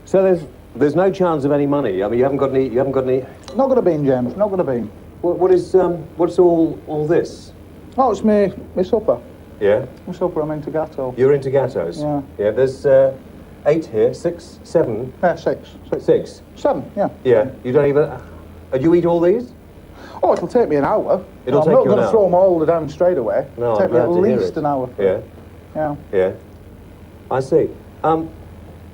So there's no chance of any money. I mean, you haven't got any. Not gonna be, James. Not gonna be. What's all this? Oh, it's me supper. Yeah. My supper. I'm into gatto. You're into gattos. Yeah. Yeah. There's 8 here. 6, 7. Yeah, 6. 6. 7. Yeah. Yeah. You don't even. Do you eat all these? Oh, it'll take me an hour. It'll take I'm not you an going to hour. throw them all down straight away. No, it'll take I'm me at glad to hear least it. an hour. Yeah. Yeah. Yeah. I see.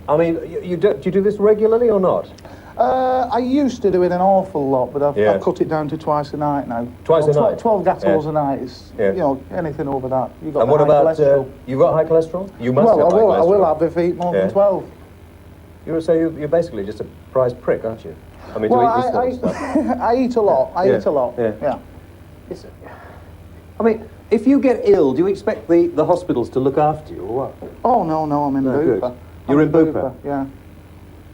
I mean, do you do this regularly or not? I used to do it an awful lot, but I've cut it down to twice a night now. Twice a night? 12 gattos a night is, you know, anything over that. You've got And what high about, cholesterol. you've got high cholesterol? You must have high cholesterol. I will have if I eat more than 12. You're basically just a prize prick, aren't you? I mean, Well, to eat this sort of stuff. I eat a lot. I eat a lot. Yeah. I mean, if you get ill, do you expect the hospitals to look after you, or what? Oh, no, I'm in Bupa. Good. You're in Bupa? Yeah.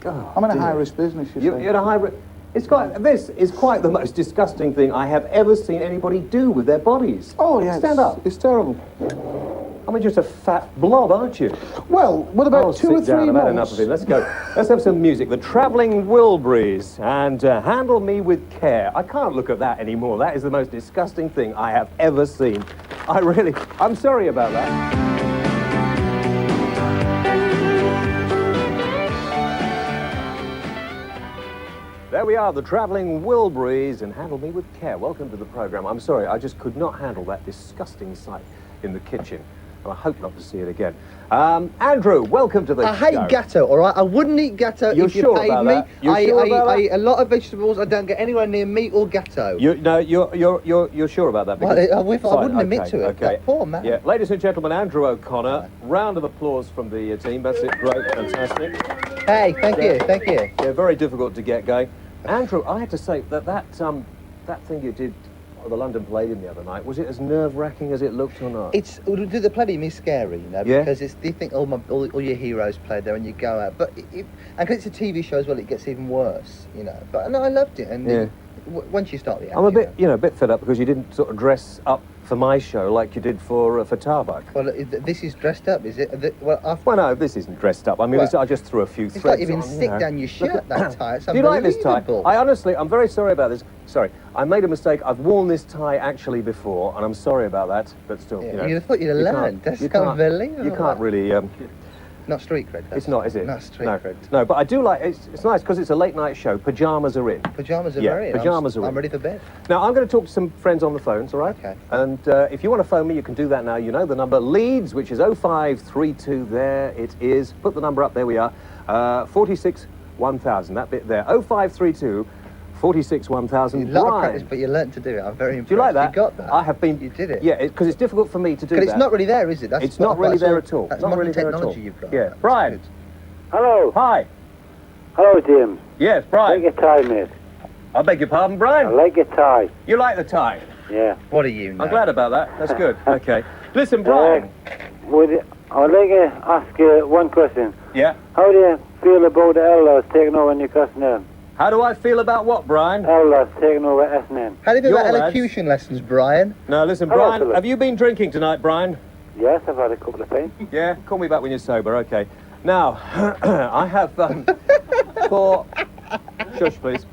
God, I'm in a high-risk business, you see. You're in a high-risk... This is quite the most disgusting thing I have ever seen anybody do with their bodies. Oh, yeah. Stand up. It's terrible. I mean, just a fat blob, aren't you? Well, what about 2 or 3 I've had months? enough of it. Let's go. Let's have some music. The Travelling Wilburys and Handle Me With Care. I can't look at that anymore. That is the most disgusting thing I have ever seen. I'm sorry about that. There we are, the Travelling Wilburys and Handle Me With Care. Welcome to the programme. I'm sorry, I just could not handle that disgusting sight in the kitchen. And I hope not to see it again. Andrew, welcome to the show. I hate gatto, all right? I wouldn't eat gatto if you paid me. I eat a lot of vegetables. I don't get anywhere near meat or gatto. You're sure about that? Well, I wouldn't admit to it. Okay. That poor man. Yeah, ladies and gentlemen, Andrew O'Connor. Round of applause from the team. That's it. Great, fantastic. Hey, thank you. Yeah, very difficult to get going. Andrew, I have to say that thing you did at the London Palladium the other night, was it as nerve-wracking as it looked or not? The Palladium is scary, you know, because you think all your heroes played there and you go out, but and because it's a TV show as well, it gets even worse, you know. But no, I loved it, and once you start the acting, I'm a bit fed up because you didn't sort of dress up for my show like you did for Tarbuck. Well, this is dressed up, is it? Well, no, this isn't dressed up. I mean, I just threw a few threads on. It's like you've been stick down your shirt, that tie. It's Do you like this tie? I'm very sorry about this. Sorry, I made a mistake. I've worn this tie actually before, and I'm sorry about that, but still, you know. You'd have thought you'd have learned. That's unbelievable. You can't really... Not street cred. It's not, is it? Not street cred. No, but I do like... It's nice because it's a late night show. Pyjamas are in. Pyjamas are very in. Pyjamas are in. I'm ready for bed. Now, I'm going to talk to some friends on the phones, all right? Okay. And if you want to phone me, you can do that now. You know the number. Leeds, which is 0532. There it is. Put the number up. There we are. 46 1000. That bit there. 0532 46 1000. A lot of practice, but you learnt to do it. I'm very impressed. Do you like that? You got that. I have been... You did it. Yeah, because it's difficult for me to do that. Because it's not really there, is it? It's not really there at all. That's not modern really there at all. technology you've got. Yeah. Brian. Hello. Hi. Hello, Jim. Yes, I Brian. like your tie, mate. I beg your pardon, Brian? I like your tie. You like the tie? Yeah. What are you now? I'm glad about that. That's good. Okay. Listen, Brian. I would like to ask you one question. Yeah? How do you feel about the elders taking over Newcastle? How do I feel about what, Brian? Elders taking over SNN. How do you feel about Your lads. elocution lessons, Brian? No, listen, Hello, Brian, Philip. have you been drinking tonight, Brian? Yes, I've had a couple of pints. Yeah? Call me back when you're sober, okay. Now, I have, for... Shush, please.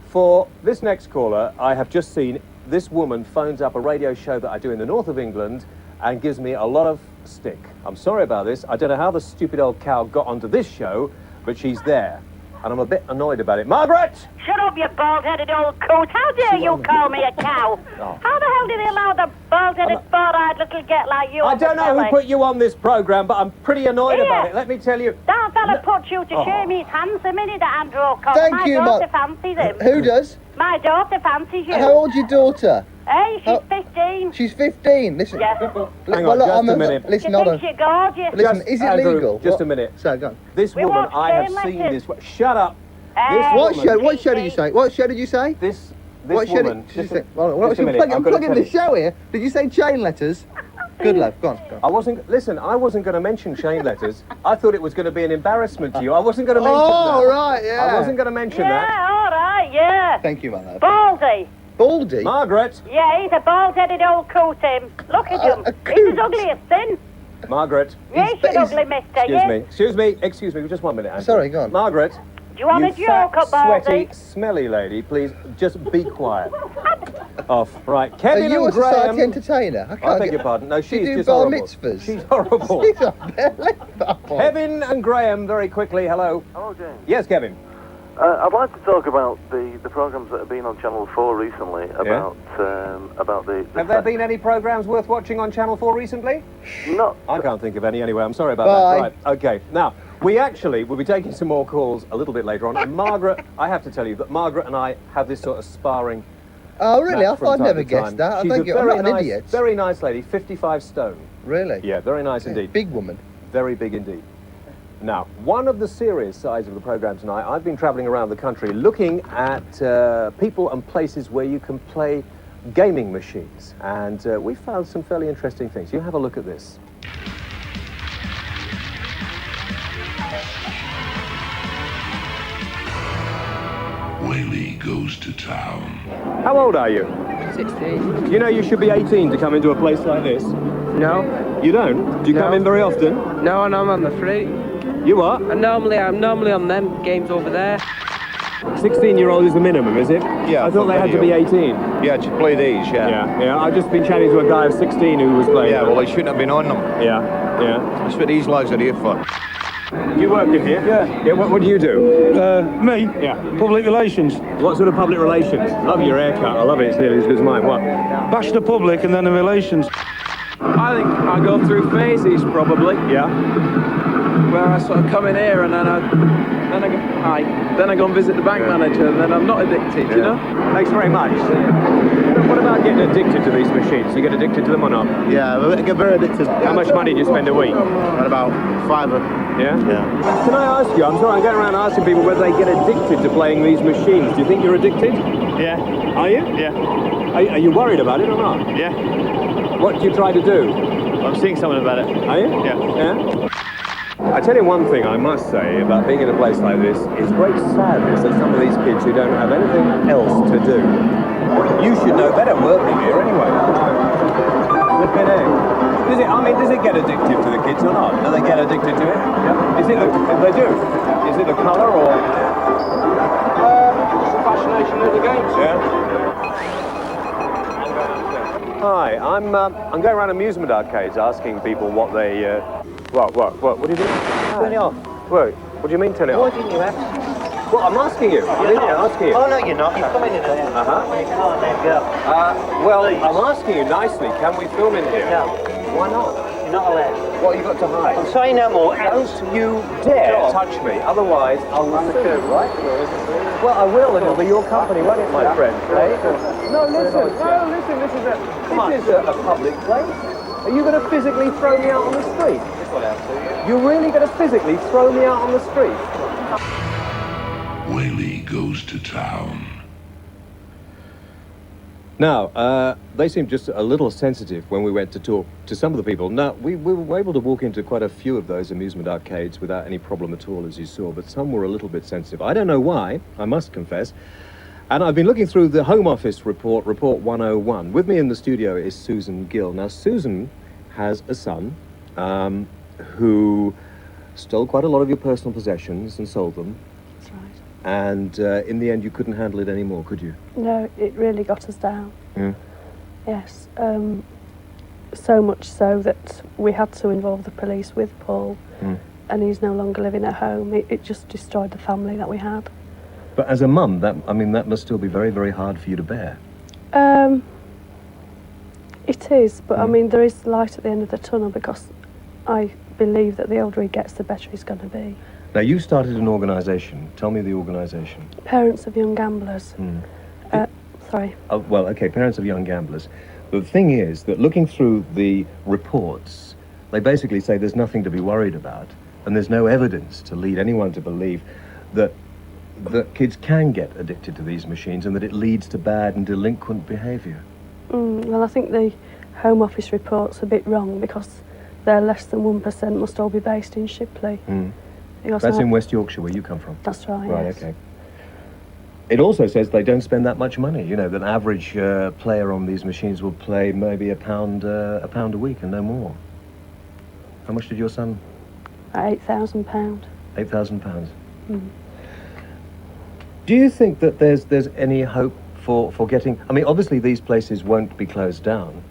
For this next caller, I have just seen this woman phones up a radio show that I do in the north of England and gives me a lot of stick. I'm sorry about this. I don't know how the stupid old cow got onto this show, but she's there. And I'm a bit annoyed about it. Margaret! Shut up, you bald-headed old coot. How dare you call me a cow? Oh. How the hell do they allow the bald-headed, four-eyed little get like you I on the don't know who telly? put you on this programme, but I'm pretty annoyed about it. Let me tell you. That fella put you to shame. He's handsome, isn't he, that Andrew O'Connor? Thank My you, daughter Mum. fancies him. Who does? My daughter fancies you. How old's your daughter? Hey, she's 15. She's 15. Listen. Yes. Hang on, just a minute. She Listen, hold thinks on. you're gorgeous. Listen, Just, is it Andrew, legal? just What? a minute. So, go on. This We woman, watched I have Shane seen Letters. this... Shut up. Hey, What woman- show? What show did you say? What show did you say? This What show woman... did you just say? a- Well, what just a was minute, I'm I've got to plugging tell the show here. Did you say chain letters? Good love. Go on. I wasn't going to mention Shane Letters. I thought it was going to be an embarrassment to you. I wasn't going to mention that. Oh, right, yeah. I wasn't going to mention yeah, that. all right, yeah. Thank you, my love. Baldy. Baldy? Margaret. Yeah, he's a bald-headed old coot, him. Look at him. a He's as coot? ugly as sin. Margaret. Yes, you ugly mister, yes. Excuse me, just 1 minute, Anthony. Sorry, go on. Margaret. Do you want a joke fat, about sweaty, it? smelly lady, please, just be quiet. Off. Right, Kevin Are you and a society Graham. entertainer? I beg your pardon. No, she's do just bar horrible. mitzvahs? She's horrible. She's unbelievable. Kevin and Graham, very quickly, hello. Hello, James. Yes, Kevin. I'd like to talk about the programmes that have been on Channel 4 recently, about the... Have there been any programmes worth watching on Channel 4 recently? No. I can't think of any anyway, I'm sorry about Bye. that. Right, okay. Now, we'll be taking some more calls a little bit later on. And Margaret, I have to tell you that Margaret and I have this sort of sparring. Oh, really? match from I've time never to guessed time. that. She's I'm not an nice, idiot. very nice lady, 55 stone. Really? Yeah, very nice indeed. Big woman. Very big indeed. Now, one of the serious sides of the programme tonight, I've been travelling around the country looking at people and places where you can play gaming machines. And we found some fairly interesting things. You have a look at this. Whaley goes to town. How old are you? 16. You know you should be 18 to come into a place like this. No. You don't? Do you come No. in very often? No, and I'm on the free. You are? I'm normally on them games over there. 16-year-old is the minimum, is it? Yeah, I thought they had to be 18. Yeah, to play these, Yeah. I've just been chatting to a guy of 16 who was playing. Yeah, well, they shouldn't have been on them. Yeah. That's what these lads are here for. You work in here? Yeah. What do you do? Me? Yeah. Public relations. What sort of public relations? Love your haircut. I love it. It's nearly as good as mine. What? Bash the public and then the relations. I think I go through phases, probably. Yeah. Where I sort of come in here and then I go and visit the bank manager, and then I'm not addicted, you know? Thanks very much. What about getting addicted to these machines? You get addicted to them or not? Yeah, I get very addicted. How much money do you spend a week? About £5. Yeah? Yeah. Can I ask you, I'm sorry, I'm going around asking people whether they get addicted to playing these machines. Do you think you're addicted? Yeah. Are you? Yeah. Are you worried about it or not? Yeah. What do you try to do? I'm seeing someone about it. Are you? Yeah. I tell you one thing I must say about being in a place like this, it's great sadness that some of these kids who don't have anything else to do. You should know better working here anyway. Flipping egg. Does it get addictive to the kids or not? Do they get addicted to it? Yeah. They do? Is it the colour or? Just the fascination of the games. Yeah. Hi, I'm going around amusement arcades asking people what they. What do you do? Turn it off. Wait, what do you mean turn it off? Why didn't you ask? Well, I'm asking you. I'm asking you. Oh, no, you're not. You're coming in there. Uh-huh. You can't let go. Well, I'm asking you nicely. Can we film in here? No. Why not? You're not allowed. What have you got to hide? I'm saying no more. Don't you dare touch me, otherwise I'll sue you, right? Well, I will, and it'll be your company, won't it, my friend? No, listen, this is a public place. Are you going to physically throw me out on the street? You're really going to physically throw me out on the street? Whaley goes to town. Now, they seemed just a little sensitive when we went to talk to some of the people. Now, we were able to walk into quite a few of those amusement arcades without any problem at all, as you saw, but some were a little bit sensitive. I don't know why, I must confess. And I've been looking through the Home Office report, Report 101. With me in the studio is Susan Gill. Now, Susan has a son who stole quite a lot of your personal possessions and sold them. That's right. And in the end, you couldn't handle it anymore, could you? No, it really got us down. Yeah. Yes. So much so that we had to involve the police with Paul, and he's no longer living at home. It just destroyed the family that we had. But as a mum, that must still be very, very hard for you to bear. It is, but I mean, there is light at the end of the tunnel, because I believe that the older he gets, the better he's going to be. Now, you started an organisation. Tell me the organisation. Parents of Young Gamblers. Sorry. Oh, well, okay, Parents of Young Gamblers. But the thing is that looking through the reports, they basically say there's nothing to be worried about, and there's no evidence to lead anyone to believe that kids can get addicted to these machines and that it leads to bad and delinquent behaviour. Well, I think the Home Office report's a bit wrong, because they're less than 1% must all be based in Shipley. That's in West Yorkshire, where you come from. That's right. Right, yes. okay. It also says they don't spend that much money. You know, that an average player on these machines will play maybe £1 a week and no more. How much did your son? £8,000. £8,000. Mm. Do you think that there's any hope for getting... I mean, obviously these places won't be closed down.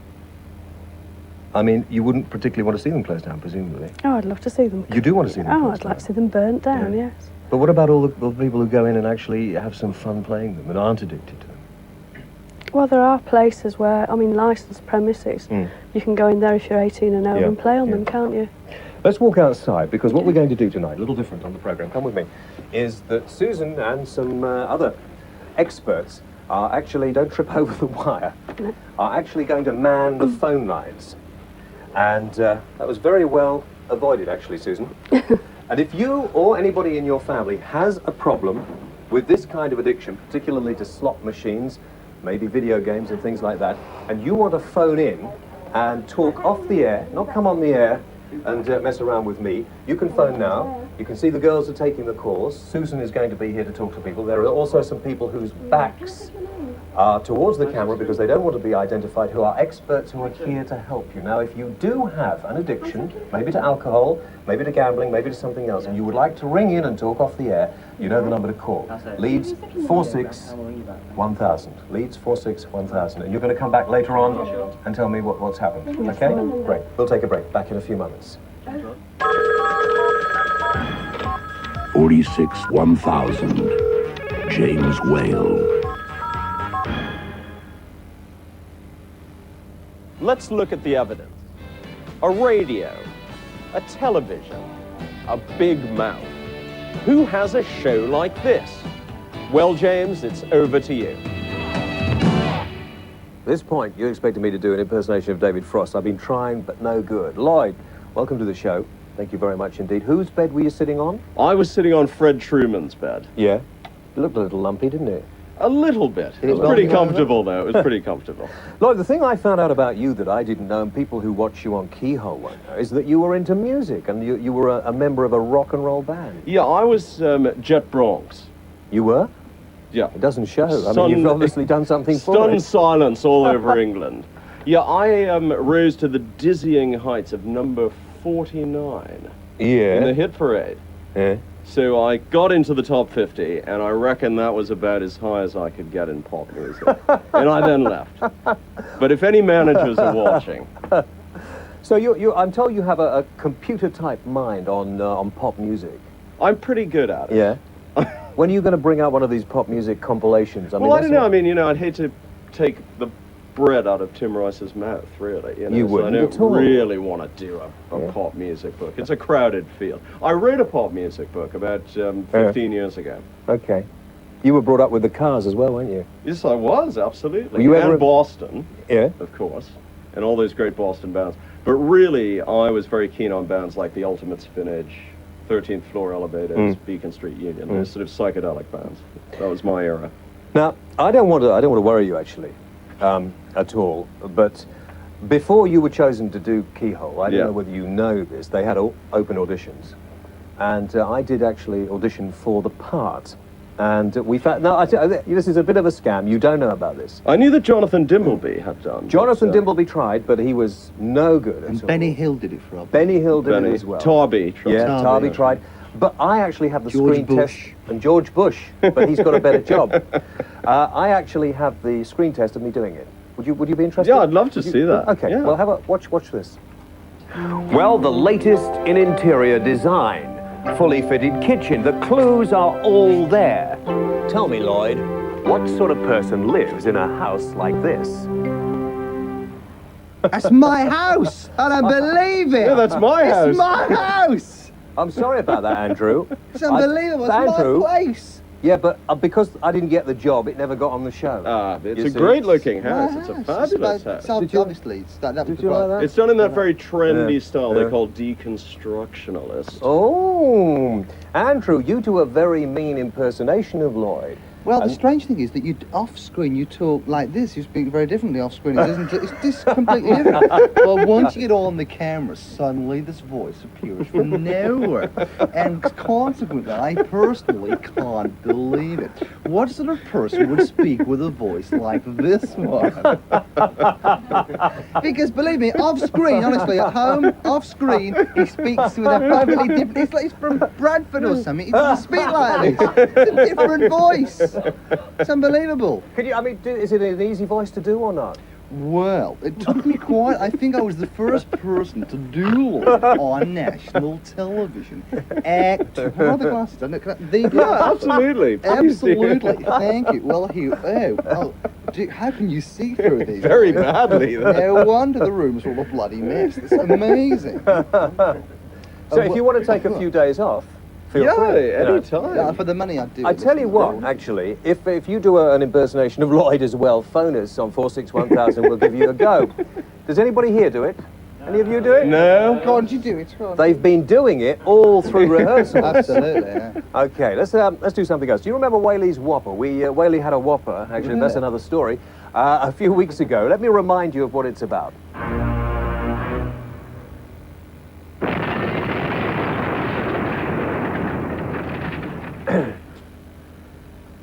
I mean, you wouldn't particularly want to see them closed down, presumably. Oh, I'd love to see them. You do want to see them Oh, closed I'd like down? to see them burnt down, Yeah. yes. But what about all the people who go in and actually have some fun playing them and aren't addicted to them? Well, there are places where, I mean, licensed premises, you can go in there if you're 18 and over and play on them, can't you? Let's walk outside, because what we're going to do tonight, a little different on the programme, come with me, is that Susan and some other experts are actually, don't trip over the wire, are actually going to man the phone lines. And that was very well avoided, actually, Susan. And if you or anybody in your family has a problem with this kind of addiction, particularly to slot machines, maybe video games and things like that, and you want to phone in and talk off the air, not come on the air and mess around with me, you can phone now. You can see the girls are taking the calls. Susan is going to be here to talk to people. There are also some people whose backs are towards the camera because they don't want to be identified, who are experts who are here to help you. Now, if you do have an addiction, maybe to alcohol, maybe to gambling, maybe to something else, and you would like to ring in and talk off the air, you know the number to call. Leeds 461000. Leeds 461000. And you're going to come back later on and tell me what's happened. Okay? Great. We'll take a break. Back in a few moments. 461000. James Whale. Let's look at the evidence. A radio, a television, a big mouth. Who has a show like this? Well, James, it's over to you. At this point, you expected me to do an impersonation of David Frost. I've been trying, but no good. Loyd, welcome to the show. Thank you very much indeed. Whose bed were you sitting on? I was sitting on Fred Truman's bed. Yeah. You looked a little lumpy, didn't it? A little bit. It was pretty comfortable, though. It was pretty comfortable. Loyd, the thing I found out about you that I didn't know, and people who watch you on Keyhole won't know, is that you were into music, and you were a member of a rock and roll band. Yeah, I was Jet Bronx. You were? Yeah. It doesn't show. I mean, you've obviously done something for it. Stunned silence all over England. Yeah, I rose to the dizzying heights of number 49 in the hit parade. Yeah. So I got into the top 50, and I reckon that was about as high as I could get in pop music. And I then left. But if any managers are watching... So I'm told you have a computer-type mind on pop music. I'm pretty good at it. Yeah? When are you going to bring out one of these pop music compilations? I mean, I don't know. I mean, you know, I'd hate to take the bread out of Tim Rice's mouth, really. You wouldn't I at all. don't really want to do a pop music book. It's a crowded field. I wrote a pop music book about 15 years ago. Okay. You were brought up with the Cars as well, weren't you? Yes, I was, absolutely. Were you ever and Boston, Yeah. of course, and all those great Boston bands. But really, I was very keen on bands like the Ultimate Spinach, 13th Floor Elevators, Beacon Street Union, those sort of psychedelic bands. That was my era. Now, I don't want to worry you, actually. At all, but before you were chosen to do Keyhole, I don't know whether you know this, they had open auditions, and I did actually audition for the part, and we found, this is a bit of a scam, you don't know about this. I knew that Jonathan Dimbleby had done. Jonathan Dimbleby tried, but he was no good at all. Benny Hill did it for us. Benny Hill did it as well. Tarby tried. Yeah, Tarby tried. But I actually have the screen test, and George Bush, but he's got a better job. I actually have the screen test of me doing it. Would you be interested? Yeah, I'd love to see that. Okay, yeah. well, have a watch this. Well, the latest in interior design. Fully fitted kitchen. The clues are all there. Tell me, Loyd, what sort of person lives in a house like this? That's my house! I don't believe it! Yeah, that's my house. It's my house! I'm sorry about that, Andrew. It's unbelievable. It's Andrew, my place. Yeah, but because I didn't get the job, it never got on the show. It's a great-looking house. It's a fabulous house. Obviously, that was Did you like that? It's done in that very trendy style they call deconstructionalist. Oh, Andrew, you do a very mean impersonation of Loyd. Well, the strange thing is that off-screen you talk like this. You speak very differently off-screen, isn't it? It's just completely different. But once you get on the camera, suddenly this voice appears from nowhere. And consequently, I personally can't believe it. What sort of person would speak with a voice like this one? Because believe me, off-screen, honestly, at home, off-screen, he speaks with a perfectly different... It's like he's from Bradford or something. He doesn't speak like this. It's a different voice. It's unbelievable. Is it an easy voice to do or not? Well, it took me quite... I think I was the first person to do it on national television. What are the glasses? Absolutely. Absolutely. Thank you. Well, how can you see through these? Very badly. No wonder the room's all a bloody mess. It's amazing. So if you want to take a few days off, feel free. Any time. Yeah, for the money I'd do. I tell you what, actually, if you do an impersonation of Loyd as well, phone us on 461,000. We'll give you a go. Does anybody here do it? Any of you do it? No. Can't you do it? They've been doing it all through rehearsals. Absolutely. Yeah. Okay, let's do something else. Do you remember Whaley's Whopper? Whaley had a Whopper. Actually, that's another story. A few weeks ago. Let me remind you of what it's about.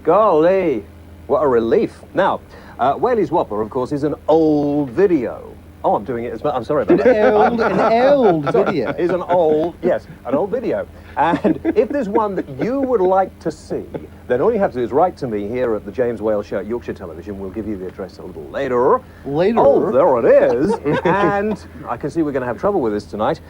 Golly, what a relief. Now, Whaley's Whopper, of course, is an old video. Oh, I'm doing it as well. I'm sorry about that. An old video. Is an old video. And if there's one that you would like to see, then all you have to do is write to me here at the James Whale Show at Yorkshire Television. We'll give you the address a little later. Oh, there it is. And I can see we're going to have trouble with this tonight.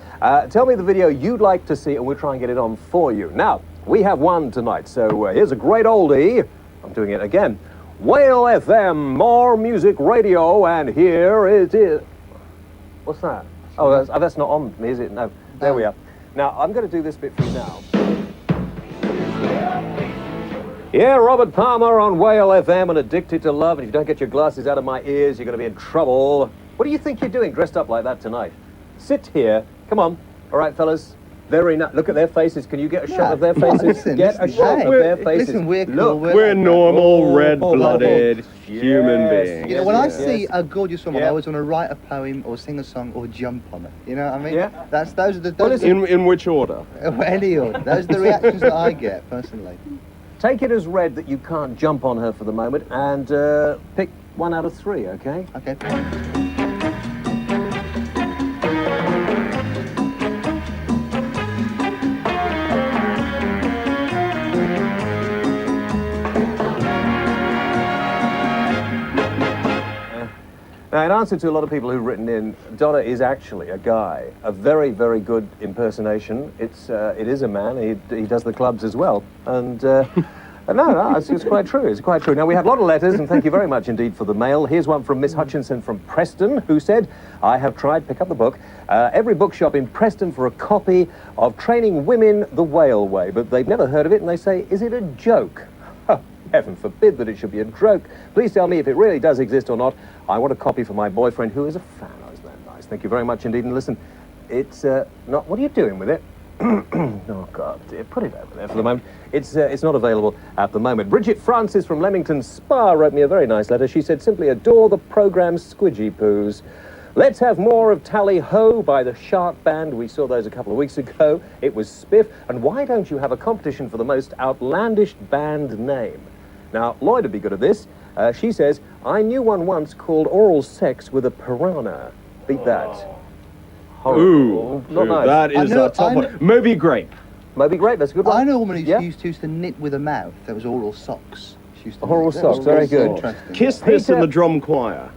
Tell me the video you'd like to see, and we'll try and get it on for you. Now, we have one tonight, so here's a great oldie. I'm doing it again. Whale FM, more music radio, and here it is. What's that? Oh, that's not on me, is it? No. There we are. Now, I'm going to do this bit for you now. Yeah, Robert Palmer on Whale FM and Addicted to Love. And if you don't get your glasses out of my ears, you're going to be in trouble. What do you think you're doing dressed up like that tonight? Sit here. Come on. All right, fellas. Very nice. Look at their faces. Can you get a shot of their faces? Get a shot of their faces. Listen, we're cool. Look, we're normal, red-blooded human beings. You know, when I see a gorgeous woman, I always want to write a poem or sing a song or jump on it. You know what I mean? Yeah. Those are the... In which order? Any order. Those are the reactions that I get, personally. Take it as read that you can't jump on her for the moment, and pick 1 out of 3, okay? Okay. Now, in answer to a lot of people who've written in, Donna is actually a guy. A very, very good impersonation. It is a man. He does the clubs as well. And no, it's quite true. It's quite true. Now, we have a lot of letters, and thank you very much indeed for the mail. Here's one from Miss Hutchinson from Preston, who said, I have tried, pick up the book, every bookshop in Preston for a copy of Training Women the Whale Way, but they've never heard of it, and they say, is it a joke? Heaven forbid that it should be a joke. Please tell me if it really does exist or not. I want a copy for my boyfriend, who is a fan. Oh, isn't that nice? Thank you very much indeed. And listen, it's not... What are you doing with it? Oh, God, dear. Put it over there for the moment. It's not available at the moment. Bridget Francis from Leamington Spa wrote me a very nice letter. She said, simply adore the programme's squidgy poos. Let's have more of Tally Ho by the Shark Band. We saw those a couple of weeks ago. It was spiff. And why don't you have a competition for the most outlandish band name? Now, Loyd would be good at this. She says, I knew one once called Oral Sex with a Piranha. Beat that. Horrible. Not nice. That is a top one. Moby Grape. Moby Grape, that's a good one. I know a woman who used to knit with a mouth. There was Oral Socks. She used to Oral Socks, very good. Kiss This in the Drum Choir.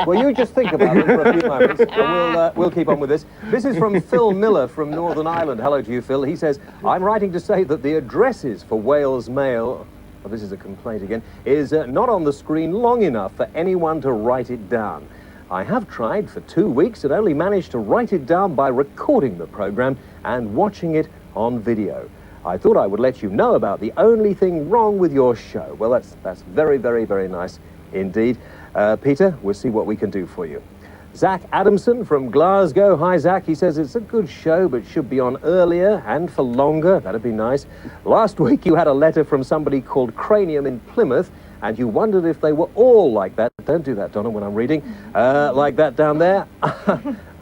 Well, you just think about it for a few moments, and we'll keep on with this. This is from Phil Miller from Northern Ireland. Hello to you, Phil. He says, I'm writing to say that the addresses for Wales Mail... Oh, this is a complaint again, is not on the screen long enough for anyone to write it down. I have tried for 2 weeks and only managed to write it down by recording the program and watching it on video. I thought I would let you know about the only thing wrong with your show. Well, that's very, very, very nice indeed. Peter, we'll see what we can do for you. Zach Adamson from Glasgow. Hi, Zach. He says it's a good show, but should be on earlier and for longer. That'd be nice. Last week, you had a letter from somebody called Cranium in Plymouth, and you wondered if they were all like that. Don't do that, Donna, when I'm reading. Like that down there.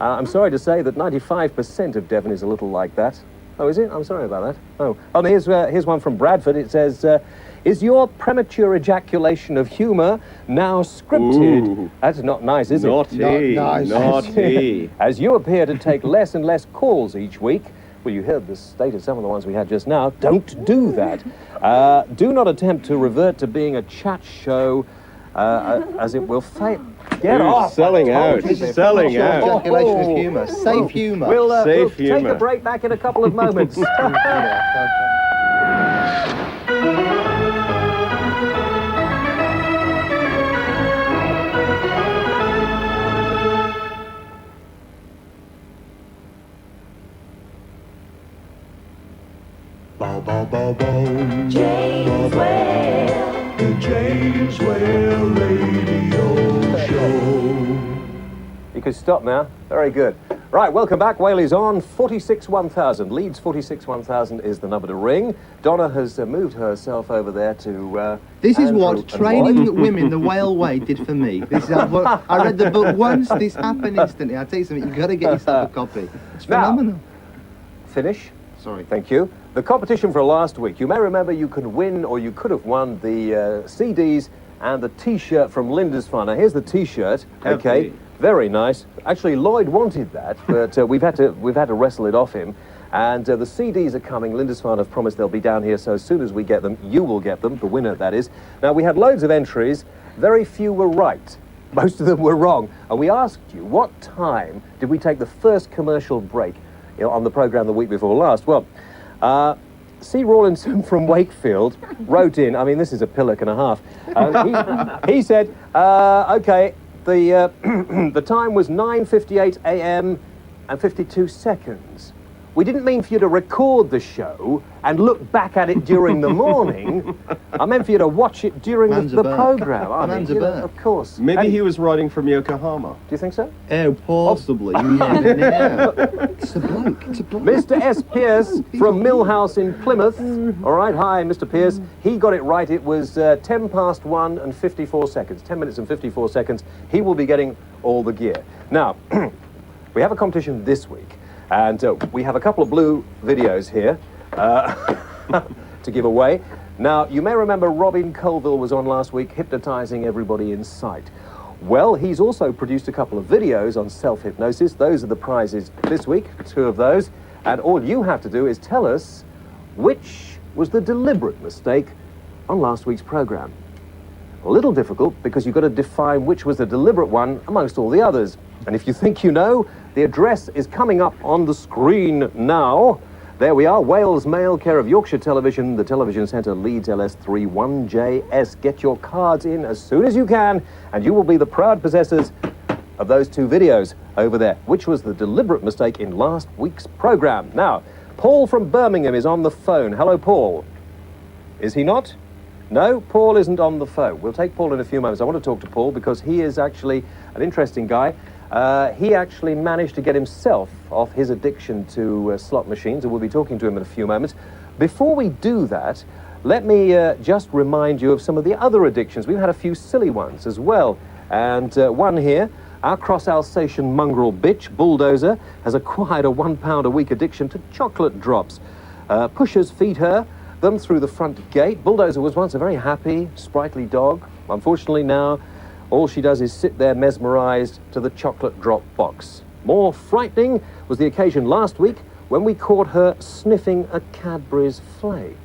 I'm sorry to say that 95% of Devon is a little like that. Oh, is it? I'm sorry about that. Oh, here's one from Bradford. It says, is your premature ejaculation of humour now scripted? Ooh. That's not nice, is naughty. It? Naughty. Naughty. As you appear to take less and less calls each week, well, you heard the state of some of the ones we had just now. Don't do that. Do not attempt to revert to being a chat show, as it will fail. Get off! Selling out. Selling out. Ejaculation of humour. Safe humour. We'll Safe take humour. a break back in a couple of moments. Bow, bow, bow, bow. James Whale. The James Whale Radio Show. You can stop now. Very good. Right, welcome back. Whale is on. 46-1000. Leeds 46-1000 is the number to ring. Donna has moved herself over there to... This is Andrew what training women the Whale way did for me. This is I read the book once. This happened instantly. I tell you something. You've got to get yourself a copy. It's phenomenal. Now, finish. Sorry. Thank you. The competition for last week. You may remember you can win, or you could have won, the CDs and the T-shirt from Lindisfarne. Now, here's the T-shirt. Okay. Very nice. Actually, Loyd wanted that, but we've had to wrestle it off him. And the CDs are coming. Lindisfarne have promised they'll be down here, so as soon as we get them, you will get them, the winner, that is. Now, we had loads of entries. Very few were right. Most of them were wrong. And we asked you, what time did we take the first commercial break on the programme the week before last? Well, C. Rawlinson from Wakefield wrote in, I mean, this is a pillock and a half. He said, OK, the time was 9:58 a.m. and 52 seconds. We didn't mean for you to record the show and look back at it during the morning. I meant for you to watch it during the programme. I mean, you know, of course. Maybe he was writing from Yokohama. Do you think so? Oh, possibly. It's a bloke. It's a bloke. Mr. S. Pierce from Millhouse in Plymouth. All right, hi, Mr. Pierce. He got it right. It was 10 past 1 and 54 seconds. 10 minutes and 54 seconds. He will be getting all the gear. Now, we have a competition this week. And we have a couple of blue videos here to give away. Now, you may remember Robin Colville was on last week, hypnotising everybody in sight. Well, he's also produced a couple of videos on self-hypnosis. Those are the prizes this week, 2 of those. And all you have to do is tell us which was the deliberate mistake on last week's programme. A little difficult, because you've got to define which was the deliberate one amongst all the others. And if you think you know, the address is coming up on the screen now. There we are, Wales Mail, care of Yorkshire Television, the Television Centre, Leeds LS3 1JS. Get your cards in as soon as you can, and you will be the proud possessors of those 2 videos over there, which was the deliberate mistake in last week's programme. Now, Paul from Birmingham is on the phone. Hello, Paul. Is he not? No, Paul isn't on the phone. We'll take Paul in a few moments. I want to talk to Paul because he is actually an interesting guy. He actually managed to get himself off his addiction to slot machines, and we'll be talking to him in a few moments. Before we do that, let me just remind you of some of the other addictions. We've had a few silly ones as well. And one here, our cross Alsatian mongrel bitch, Bulldozer, has acquired a £1 a week addiction to chocolate drops. Pushers feed her them through the front gate. Bulldozer was once a very happy, sprightly dog. Unfortunately now, all she does is sit there mesmerised to the chocolate drop box. More frightening was the occasion last week when we caught her sniffing a Cadbury's flake.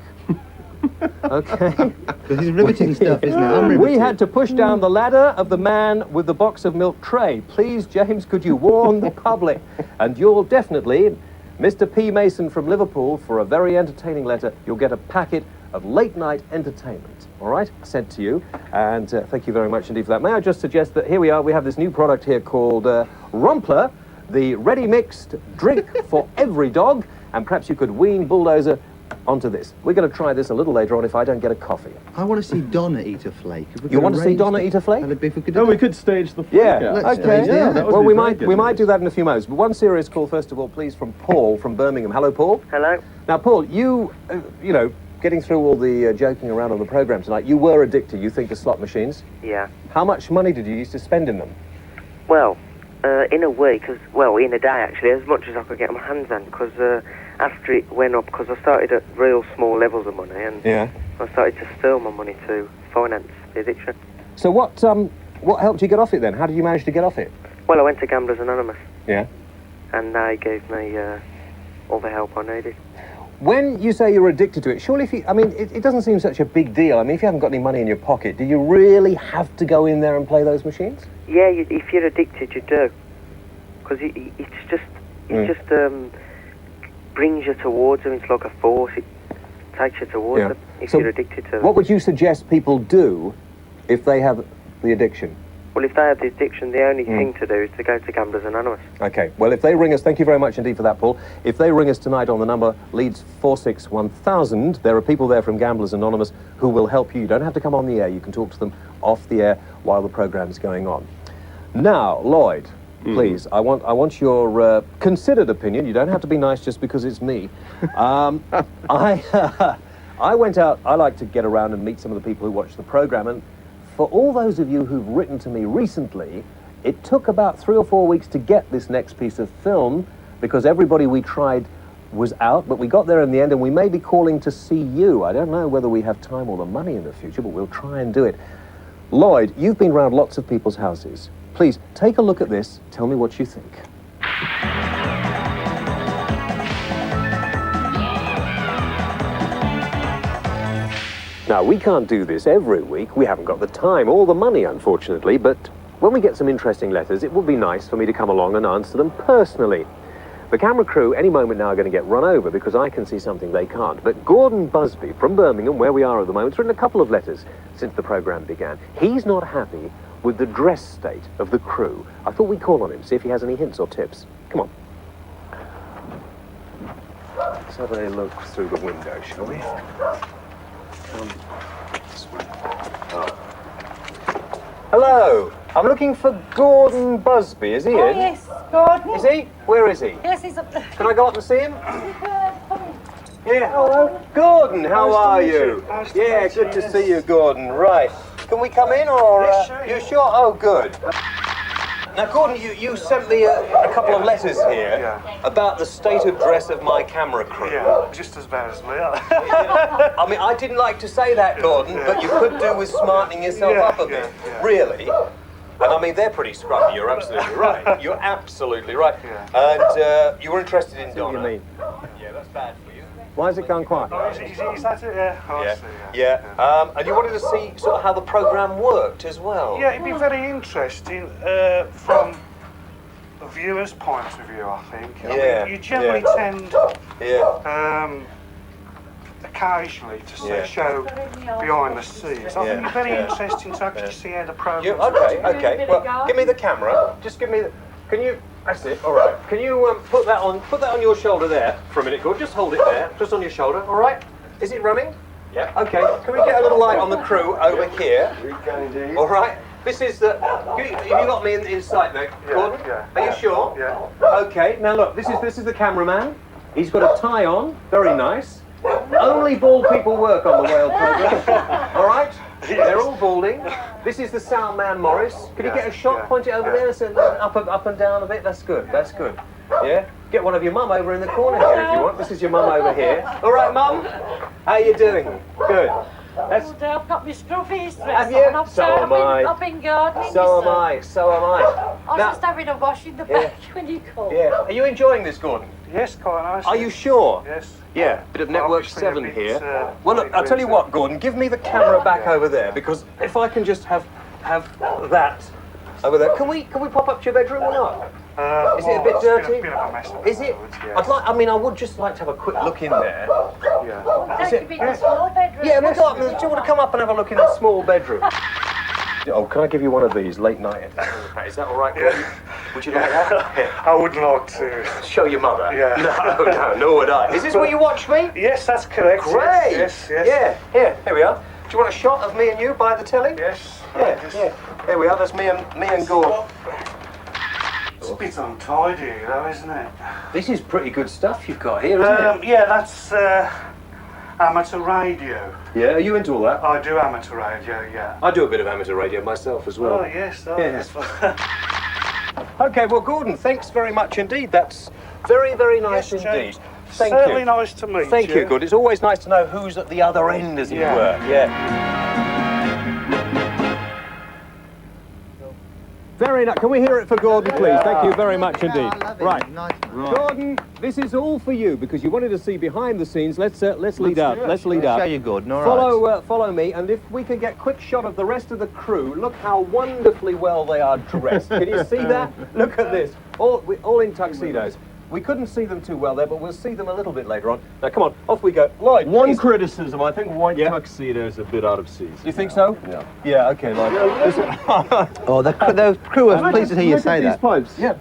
Okay. This is riveting stuff, isn't it? We had to push down the ladder of the man with the box of milk tray. Please, James, could you warn the public? And you'll definitely, Mr. P. Mason from Liverpool, for a very entertaining letter, you'll get a packet of late-night entertainment, all right, sent to you. And thank you very much indeed for that. May I just suggest that here we are, we have this new product here called Rompler, the ready-mixed drink for every dog, and perhaps you could wean Bulldozer onto this. We're going to try this a little later on if I don't get a coffee. I want to see Donna eat a flake. You want to see Donna eat a flake? If we could we could stage the flake. Yeah, Let's okay. stage that. That would Well, be we very might good. do that in a few moments. But one serious call first of all, please, from Paul from Birmingham. Hello, Paul. Hello. Now, Paul, you know, getting through all the joking around on the programme tonight, you were addicted, you think, to slot machines. Yeah. How much money did you used to spend in them? Well, in a week, in a day actually, as much as I could get my hands on, because after it went up, because I started at real small levels of money, and I started to steal my money to finance the addiction. So what helped you get off it then? How did you manage to get off it? Well, I went to Gamblers Anonymous. Yeah. And they gave me all the help I needed. When you say you're addicted to it, surely it doesn't seem such a big deal. I mean, if you haven't got any money in your pocket, do you really have to go in there and play those machines? Yeah, if you're addicted, you do. Because it just brings you towards them. It's like a force. It takes you towards them if you're addicted to them. What would you suggest people do if they have the addiction? Well, if they have the addiction, the only thing to do is to go to Gamblers Anonymous. Okay, well, if they ring us, thank you very much indeed for that, Paul. If they ring us tonight on the number Leeds 461,000, there are people there from Gamblers Anonymous who will help you. You don't have to come on the air. You can talk to them off the air while the programme's going on. Now, Loyd, please, I want your considered opinion. You don't have to be nice just because it's me. I went out, I like to get around and meet some of the people who watch the programme, and for all those of you who've written to me recently, it took about 3 or 4 weeks to get this next piece of film because everybody we tried was out, but we got there in the end, and we may be calling to see you. I don't know whether we have time or the money in the future, but we'll try and do it. Loyd, you've been around lots of people's houses. Please, take a look at this. Tell me what you think. Now, we can't do this every week. We haven't got the time or the money, unfortunately, but when we get some interesting letters, it would be nice for me to come along and answer them personally. The camera crew any moment now are going to get run over because I can see something they can't. But Gordon Busby from Birmingham, where we are at the moment, has written a couple of letters since the programme began. He's not happy with the dress state of the crew. I thought we'd call on him, see if he has any hints or tips. Come on. Let's have a look through the window, shall we? This way. Oh. Hello, I'm looking for Gordon Busby. Is he in? Yes, Gordon. Is he? Where is he? Yes, he's up there. Can I go up and see him? Yeah. Hello. Gordon, how are you? Yeah, good to see you, Gordon. Right. Can we come in or? You sure? Oh, good. Now, Gordon, you sent me a couple of letters here about the state of dress of my camera crew. Yeah, just as bad as me. I mean, I didn't like to say that, Gordon, but you could do with smartening yourself up a bit. Really. And I mean, they're pretty scruffy. You're absolutely right. You're absolutely right. And you were interested in Donna. What do you mean? Yeah, that's bad for you. Why has it gone quiet? Oh, is that it? Yeah. Oh, I see, yeah. And you wanted to see sort of how the programme worked as well. Yeah, it'd be very interesting from the viewer's point of view, I think. I mean, you generally tend, occasionally to show behind the scenes. I think it's very interesting to actually see how the programme. Okay. Well, give me the camera. Just give me the. Can you? That's it. All right. Can you put that on your shoulder there for a minute, Gordon? Just hold it there, just on your shoulder. All right. Is it running? Yeah. Okay. Can we get a little light on the crew over here? We can indeed. All right. This is the. Have you got me in sight there, Gordon? Yeah. Are you sure? Yeah. Okay. Now look. This is the cameraman. He's got a tie on. Very nice. Only bald people work on the Whale programme. All right. They're all balding. This is the sound man, Morris. Can you get a shot? Point it over there, so up and down a bit. That's good. That's good. Yeah. Get one of your mum over in the corner here if you want. This is your mum over here. All right, Mum. How you doing? Good. I've got my scruffies dressed. Have you? So am I. I've been gardening. So am I. So am I. I was just having a wash in the back when you called. Yeah. Are you enjoying this, Gordon? Yes, quite nice. Are you sure? Yes. Yeah, bit of Network 7 here. Well, look, I'll tell you what, Gordon, give me the camera back over there, because if I can just have that over there. Can we pop up to your bedroom or not? Is it a bit dirty? Is it? I would just like to have a quick look in there. Yeah. Is it? Yeah, do you want to come up and have a look in the small bedroom? Oh, can I give you one of these late night? Is that all right? Yeah. Would you like that? Yeah. I would like to. Show your mother. Yeah. No, nor would I. Is this where you watch me? Yes, that's correct. Great. Yes. Yeah. Here we are. Do you want a shot of me and you by the telly? Yes. Yeah. Here we are. That's me and Gordon. It's a bit untidy, though, isn't it? This is pretty good stuff you've got here, isn't it? Yeah, that's amateur radio. Yeah. Are you into all that? I do amateur radio. Yeah. I do a bit of amateur radio myself as well. Oh yes. Oh, Yes. yes. Okay, well, Gordon, thanks very much indeed. That's very, very nice Yes, indeed. James. Thank Certainly you. nice to meet you. Thank you, good. It's always nice to know who's at the other end, as it Yeah. were. Yeah. Very nice. Can we hear it for Gordon, please? Thank you very much indeed. Right. Nice. Gordon, this is all for you because you wanted to see behind the scenes. Let's lead up. Let's lead I'll up. show you, Gordon. All right. Follow me, and if we could get a quick shot of the rest of the crew, look how wonderfully well they are dressed. Can you see that? Look at this. All in tuxedos. We couldn't see them too well there, but we'll see them a little bit later on. Now, come on, off we go. Lloyd, One please. criticism, I think white tuxedo's a bit out of season. You think so? Yeah. Yeah, okay, Lloyd. Oh, the crew are pleased to hear you Look say at that. these pipes. Yeah.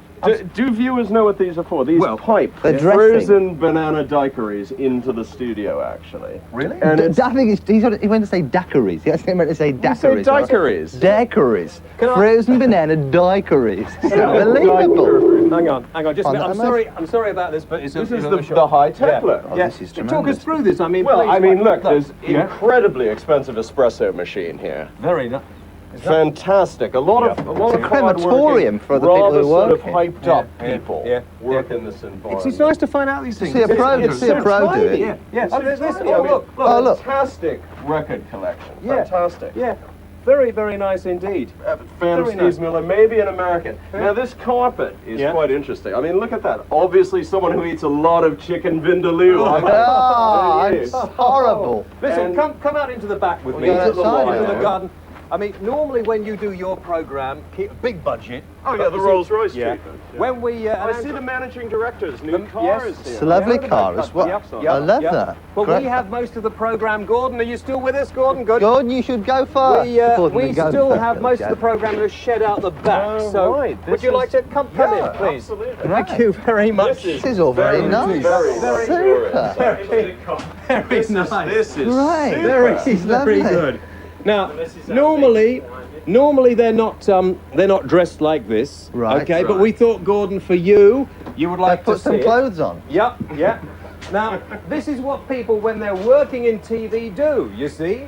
Do viewers know what these are for? These pipe they're dressing. frozen banana daiquiris into the studio, actually. Really? And I think he went to say daiquiris. He actually meant to say daiquiris. daiquiris? Daiquiris. Can I- Frozen banana daiquiris. Unbelievable. Hang on, just a minute. Oh, I'm sorry about this, but it's This a is bit of a the shock. high Templar. Oh, Yeah. this is Talk us tremendous. through this. I mean, Well, please, I mean, look, there's Yeah. incredibly expensive espresso machine here. Very nice. Fantastic. A lot of It's a hardworking, crematorium for the people rather who sort work of here. hyped up Yeah, people yeah, work in this environment. It's nice to find out these things. See a pro, It's see a so pro do tiny. it. Yeah, yeah. It's Oh, so there's this. tiny. Oh, I mean, look. Oh, look. Fantastic record collection. Yeah. Fantastic. Yeah. Very, very nice indeed. Fan Very Steve nice. Miller, maybe an American. Now this carpet is Yeah. quite interesting. I mean, look at that. Obviously someone who eats a lot of chicken vindaloo. Oh, There he it's is. horrible. Listen, And- come out into the back with We'll me. go Into the outside, lawn, into yeah. the garden. I mean, normally when you do your program, keep a big budget. Oh yeah, but the you see- Rolls Royce Yeah. treatment. When we I see the managing director's new car yes. is here. It's a lovely Yeah, car the as well. Yep, I love yep. that. But Great. we have most of the program. Gordon, are you still with us, Gordon? Good. Gordon, you should go first. Gordon, We go still first. have most of the program to shed out the back. Oh, so right. would This you is- like to come in, please? Absolutely. Thank you very much. This is all very nice. Very Super. Very nice. This is Right. super. Very Lovely. good. Now, normally they're not dressed like this. Right. Okay, but we thought, Gordon, for you would like Put to some see it. clothes on. Yep. Now, this is what people, when they're working in TV, do. You see,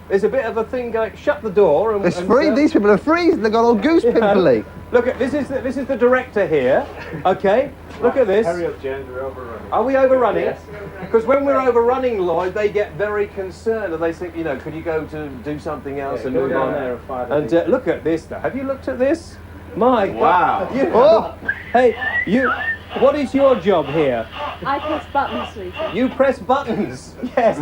there's a bit of a thing going. Shut the door. And, It's free. These people are freezing. They've got all goose pimply. Look at this. This is the director here. Okay. Look at this. Hurry up, James, we're overrunning. Are we overrunning? Yes. Because when we're overrunning, Lloyd, they get very concerned and they think, could you go to do something else and go move down on there and find And look at this. Though. Have you looked at this? My Wow. God. Oh. Hey, you. What is your job here? I press buttons, sweetie. You press buttons. Yes.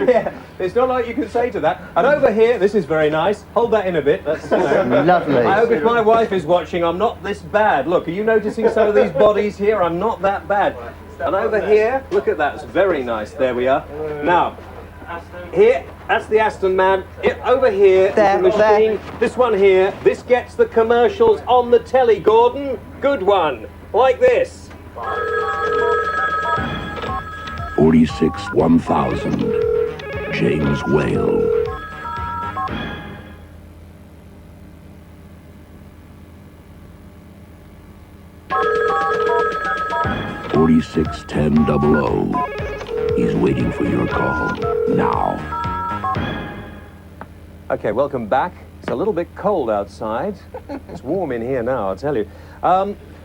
Yeah. It's not like you can say to that. And over here, this is very nice. Hold that in a bit. That's Lovely. I hope if my wife is watching, I'm not this bad. Look, are you noticing some of these bodies here? I'm not that bad. And over here, look at that. It's very nice. There we are. Now, here, that's the Aston man. Over here, is the machine. This one here, this gets the commercials on the telly, Gordon. Good one. Like this. 46-1000. James Whale. $46-10-00. He's waiting for your call now. Okay, welcome back. It's a little bit cold outside. It's warm in here now, I'll tell you.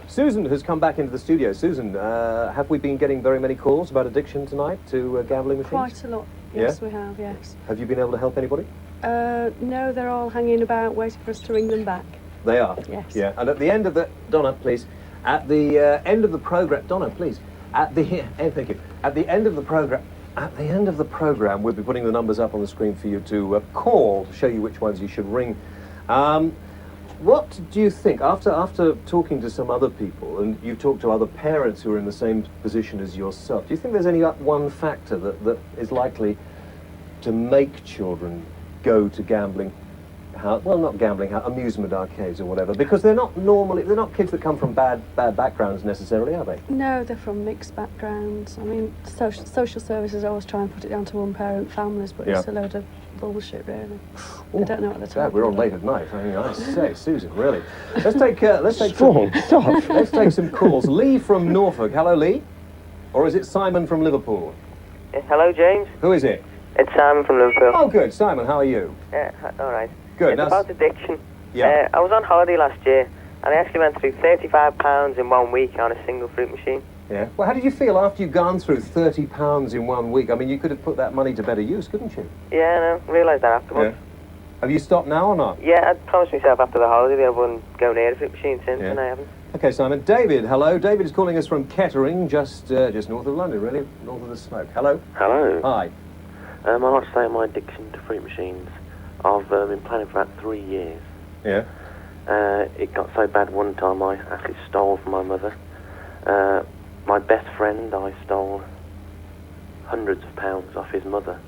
Susan has come back into the studio. Susan, have we been getting very many calls about addiction tonight to gambling machines? Quite a lot. Yes, we have, yes. Have you been able to help anybody? No, they're all hanging about waiting for us to ring them back. They are? Yes. Yeah, and at the end of the... Donna, please. At the end of the program... Donna, please. Thank you. At the end of the program... At the end of the program, we'll be putting the numbers up on the screen for you to call to show you which ones you should ring. What do you think, after talking to some other people, and you've talked to other parents who are in the same position as yourself, do you think there's any one factor that is likely to make children go to gambling house, well, not gambling house, amusement arcades or whatever, because they're not kids that come from bad backgrounds necessarily, are they? No, they're from mixed backgrounds. I mean, social services always try and put it down to one-parent families, but it's a load of bullshit, really. They don't know what they're talking about. We're on late at night. I mean, I say, Susan, really. Let's take Strong stuff. Let's take some calls. Lee from Norfolk. Hello, Lee. Or is it Simon from Liverpool? Hello, James. Who is it? It's Simon from Liverpool. Oh, good. Simon, how are you? All right. Good. It's about addiction. Yeah. I was on holiday last year, and I actually went through £35 in 1 week on a single fruit machine. Yeah. Well, how did you feel after you'd gone through £30 in 1 week? I mean, you could have put that money to better use, couldn't you? Yeah, I know. Realised that afterwards. Yeah. Have you stopped now or not? Yeah, I promised myself after the holiday that I wouldn't go near the fruit machine since, and I haven't. Okay, Simon. David, hello. David is calling us from Kettering, just north of London, really, north of the smoke. Hello. Hello. Hi. I'd like to say my addiction to fruit machines. I've been playing for about 3 years. Yeah. It got so bad one time I actually stole from my mother. My best friend, I stole hundreds of pounds off his mother.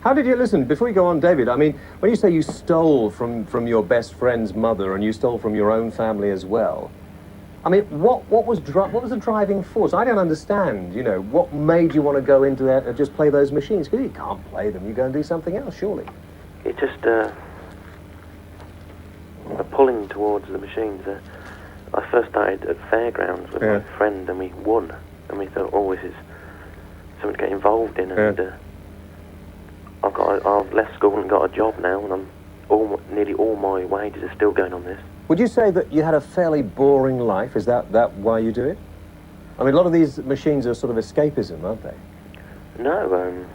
How did you listen? Before you go on, David, I mean, when you say you stole from your best friend's mother and you stole from your own family as well, I mean, what was the driving force? I don't understand. You know, what made you want to go into that and just play those machines? Because you can't play them. You go and do something else, surely. It's just a pulling towards the machines. I first started at fairgrounds with my friend, and we won, and we thought, oh, this is something to get involved in. And I've left school and got a job now, and nearly all my wages are still going on this. Would you say that you had a fairly boring life? Is that why you do it? I mean, a lot of these machines are sort of escapism, aren't they? No,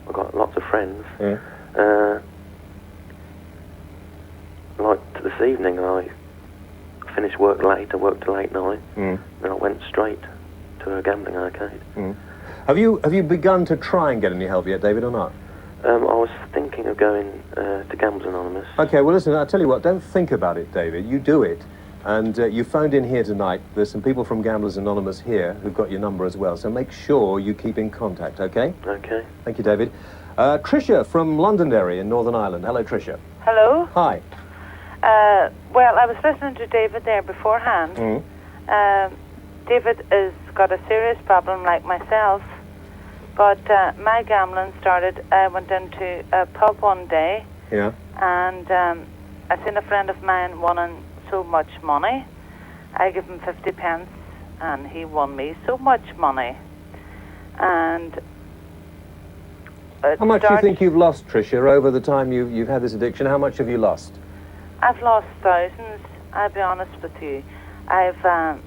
I've got lots of friends. Yeah. Like this evening, I finished work late. I worked till late night, and I went straight to a gambling arcade. Have you begun to try and get any help yet, David, or not? I was thinking of going to Gamblers Anonymous. Okay, well, listen, I'll tell you what, don't think about it, David. You do it. And you phoned in here tonight. There's some people from Gamblers Anonymous here who've got your number as well, so make sure you keep in contact, okay? Okay. Thank you, David. Tricia from Londonderry in Northern Ireland. Hello, Tricia. Hello. Hi. Well, I was listening to David there beforehand. David has got a serious problem like myself. But my gambling started, I went into a pub one day, and I seen a friend of mine winning so much money. I gave him 50 pence, and he won me so much money. And how much do you think you've lost, Tricia, over the time you've had this addiction? How much have you lost? I've lost thousands, I'll be honest with you. I've,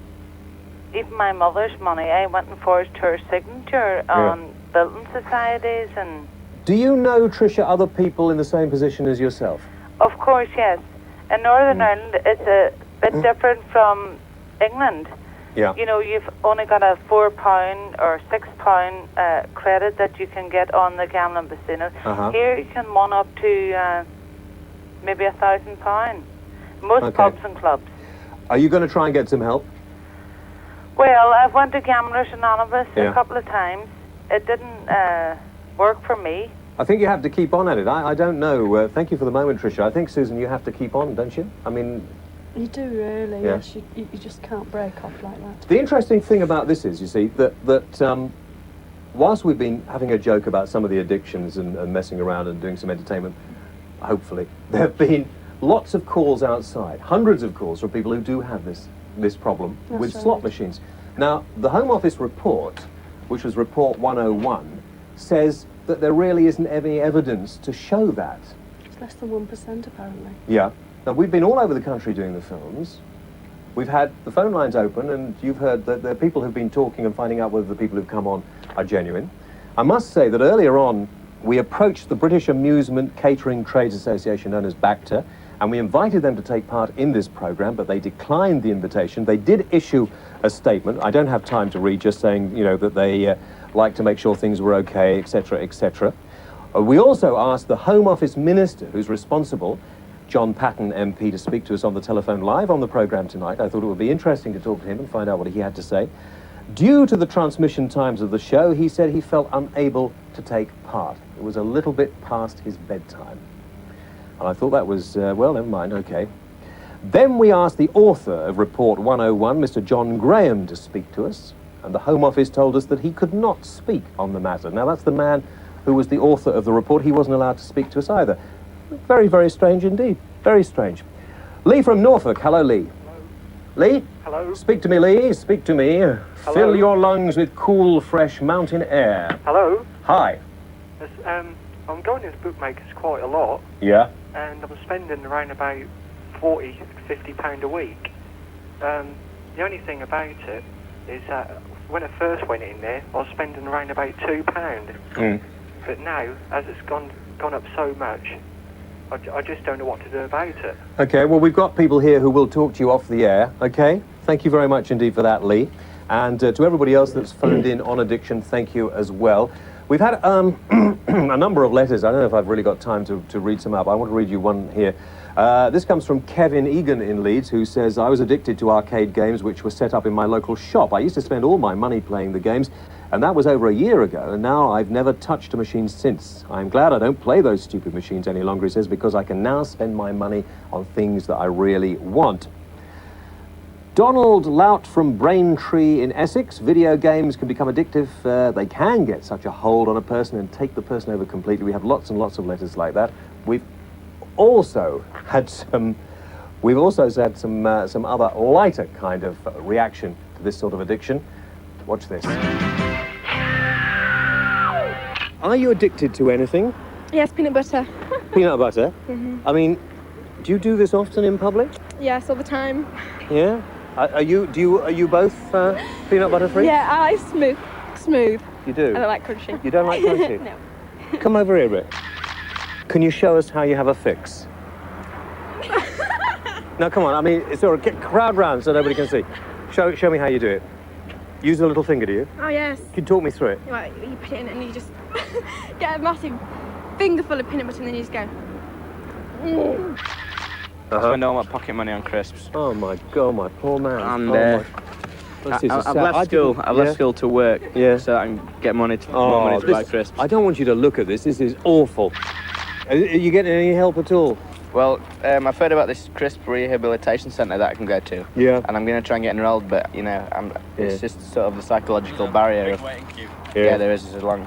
even my mother's money, I went and forged her signature on building societies and... Do you know, Tricia, other people in the same position as yourself? Of course, yes. In Northern Ireland, it's a bit different from England. Yeah. You know, you've only got a £4 or £6 credit that you can get on the gambling casino. Here you can win up to maybe £1,000. Most pubs and clubs. Are you going to try and get some help? Well, I've went to Gamblers Anonymous a couple of times. It didn't work for me. I think you have to keep on at it. I don't know. Thank you for the moment, Tricia. I think, Susan, you have to keep on, don't you? I mean... You do, really, yes. You just can't break off like that. The interesting thing about this is, you see, that whilst we've been having a joke about some of the addictions and messing around and doing some entertainment, hopefully, there have been lots of calls outside, hundreds of calls from people who do have this problem with slot machines. Now, the Home Office report, which was Report 101, says that there really isn't any evidence to show that. It's less than 1%, apparently. Yeah. Now, we've been all over the country doing the films. We've had the phone lines open, and you've heard that there are people who've been talking and finding out whether the people who've come on are genuine. I must say that earlier on, we approached the British Amusement Catering Trades Association, known as BACTA, and we invited them to take part in this program, but they declined the invitation. They did issue a statement. I don't have time to read, just saying, you know, that they like to make sure things were okay, etc., etc. We also asked the Home Office Minister, who's responsible, John Patton MP, to speak to us on the telephone live on the program tonight. I thought it would be interesting to talk to him and find out what he had to say. Due to the transmission times of the show, he said he felt unable to take part. It was a little bit past his bedtime. And I thought that was, well, never mind, okay. Then we asked the author of Report 101, Mr. John Graham, to speak to us, and the Home Office told us that he could not speak on the matter. Now, that's the man who was the author of the report. He wasn't allowed to speak to us either. Very, very strange indeed. Very strange. Lee from Norfolk. Hello, Lee. Lee? Hello? Speak to me, Lee. Speak to me. Hello? Fill your lungs with cool, fresh mountain air. Hello? Hi. Yes, I'm going into bookmakers quite a lot. Yeah? And I'm spending around about £40, £50 a week. The only thing about it is that when I first went in there, I was spending around about £2. But now, as it's gone up so much, I just don't know what to do about it. Okay, well, we've got people here who will talk to you off the air, okay? Thank you very much indeed for that, Lee. And to everybody else that's phoned in on addiction, thank you as well. We've had a number of letters. I don't know if I've really got time to read some up. I want to read you one here. This comes from Kevin Egan in Leeds, who says, I was addicted to arcade games which were set up in my local shop. I used to spend all my money playing the games, and that was over a year ago, and now I've never touched a machine since. I'm glad I don't play those stupid machines any longer, he says, because I can now spend my money on things that I really want. Donald Lout from Braintree in Essex. Video games can become addictive. They can get such a hold on a person and take the person over completely. We have lots and lots of letters like that. We've also had some other lighter kind of reaction to this sort of addiction. Watch this. Are you addicted to anything? Yes, peanut butter. Peanut butter? Mm-hmm. I mean, do you do this often in public? Yes, all the time. Yeah? Are you both peanut butter free? Yeah, I like smooth. You do? I don't like crunchy. You don't like crunchy? No. Come over here a bit. Can you show us how you have a fix? No, come on. I mean, sort of get crowd round so nobody can see. Show me how you do it. Use a little finger, do you? Oh, yes. Can you talk me through it? Right, you put it in and you just get a massive finger full of peanut butter and then you just go. Spend all my pocket money on crisps. Oh my God, my poor man. And I've left school. I've left school to work. Yeah. So I can get money to more money to buy crisps. I don't want you to look at this. This is awful. Are you getting any help at all? Well, I've heard about this crisp rehabilitation centre that I can go to. Yeah. And I'm going to try and get enrolled, but you know, it's just sort of the psychological barrier. Yeah, there is as long.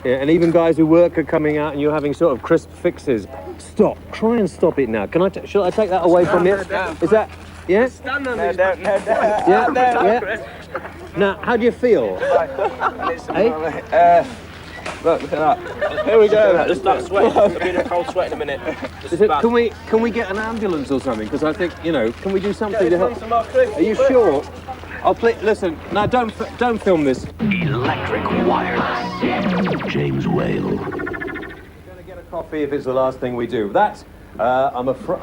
Yeah, and even guys who work are coming out and you're having sort of crisp fixes. Stop. Try and stop it now. Shall I take that away from you? Is that... Yeah? Stand on no, don't. Yeah? Yeah? Now, how do you feel? Hey? Look at that. Here we go. Just start sweating. I'll be in a cold sweat in a minute. Can we get an ambulance or something? Because I think, you know, can we do something to help? Some more crisps. Are you sure? I'll play... Listen, now don't film this. Electric wireless. James Whale. We're going to get a coffee if it's the last thing we do. That, I'm afraid...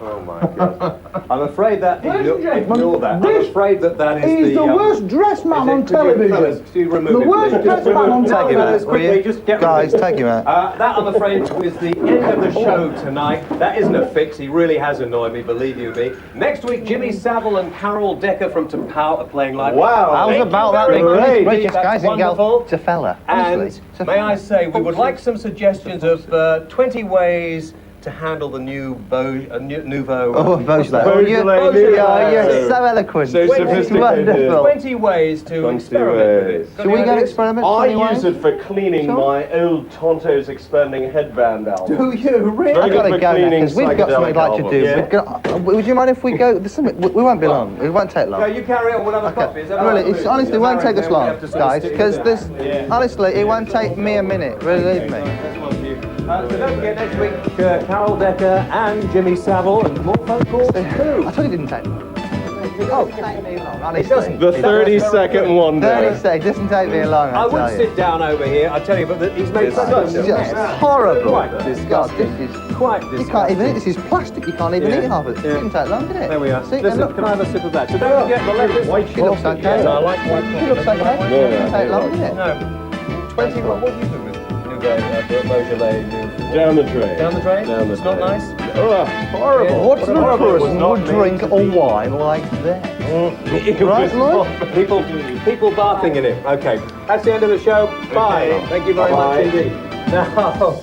Oh my God! I'm afraid that ignore that. I'm afraid that is He's the worst dressed man on television. The worst dressed man on television. Guys, take him out. That, I'm afraid, was the end of the show tonight. That isn't a fix. He really has annoyed me, believe you me. Next week, Jimmy Savile and Carol Decker from Tapau are playing live. Wow! How's about that? Great. Guys, wonderful. It's a fella. And may I say, we would like some suggestions of 20 ways to handle the new nouveau. Oh, Beaujolais. You're so eloquent. So sophisticated. 20 ways to experiment with it. Shall we go experiment? I use it for cleaning my old Tonto's Expanding Headband album. Do you really? I've got to go now because we've got something like to do. Yeah. Would you mind if we go? There's something. We won't be long. It won't take long. No, you carry on. We'll have a coffee. Really, it's honestly, it won't take us long, guys. Because this, honestly, it won't take me a minute. Believe me. So don't forget next week, Carol Decker and Jimmy Savile and more phone calls too. I thought it didn't take long. Oh, it doesn't. The 30-second wonder. 30 seconds doesn't take me long. I would sit down over here, I tell you, but he's made such a just horrible. Quite disgusting. This is quite disgusting. You can't even eat. This is plastic. You can't even eat half of it. It didn't take long, did it? There we are. See, listen, can I have a sip of that? So don't forget the letters. She looks okay. Yes, I like white coffee. She looks okay. It didn't take long, did it? No. 21. What do you do with Beaujolais? Down the drain. Down the drain? Down the It's not drain. nice? Horrible. What sort of Horrible. It was person not would drink a wine like that? It Right, was Lloyd? not- people bathing in it. Okay, that's the end of the show. Bye. Thank you very much indeed. Now.